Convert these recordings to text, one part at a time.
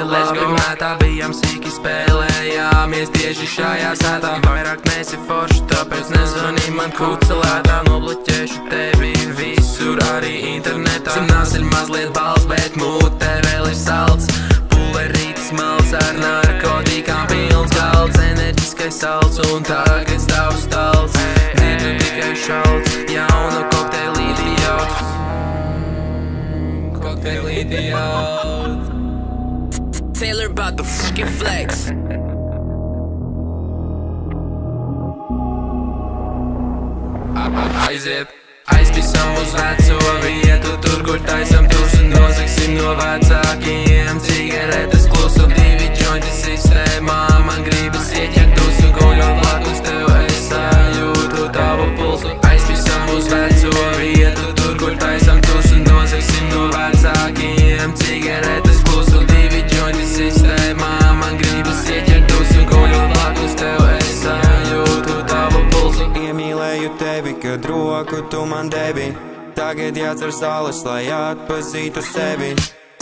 labi mētā, bijām sīki spēlējāmies tieši šajā sētā. Vairāk nesi forši, tāpēc nezvanī man kucelētā. Nobloķēšu tevi visur, arī internetā. Simnās ir mazliet balss, bet mutē vēl ir salds. Pulerītis malts ar narkotikām pilns galds. Enerģiskais salds un tagad stāv stalds. Dzirdu tikai šalts, jaunu kokteilīti jauc. Kokteilīti jauc. Taylor about the fucking flex. Aiziet, aizpisam uz veco vietu, tur, kur taisam tusu, nozagsim no vecākiem. Cigaretes klusu, 2 jointi sistēmā, man gribas ieķert tusu, guļot blakus tev, es sajūtu tavu pulsu. Aizpisam uz veco vietu, tur, kur taisam tusu, nozagsim no vecākiem. Cigaretes klusu, 2 jointi sistēmā, man gribas ieķert tusu, guļot blakus tev, es sajūtu tavu pulsu. Iemīlēju tevi, kad roku tu man devi. Tagad jācer saules, lai atpazītu sevi.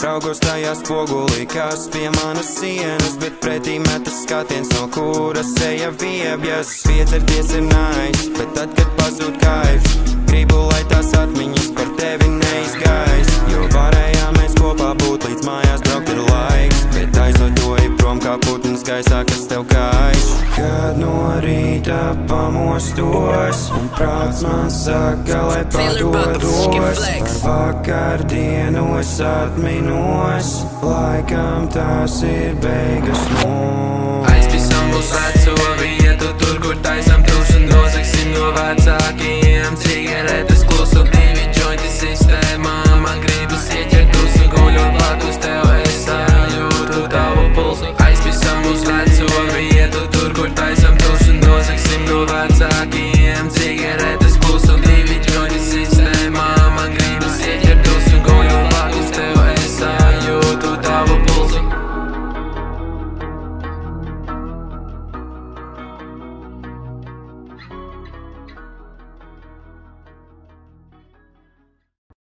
Raugos tajā spogulī, kas pie manas sienas, bet pretī metas skatiens, no kuras seja viebjas. Piecerties ir nice, bet tad, kad pazūd kaifs, gribu, lai tās atmiņas par tevi neizgais. Jo varējām mēs kopā būt, līdz mājās braukt ir laiks, bet aizlidoji prom kā putns gaisā, kas tev gaiš. Kad no rīta pamostos un prāts man saka, lai padodos, par vakardienu es atminos, laikam tās ir beigas mums. Aizpisam uz veco vietu, tur, kur taisam tusu, nozagsim no vecākiem. Cigaretes klusu, 2 jointi sistēmā, man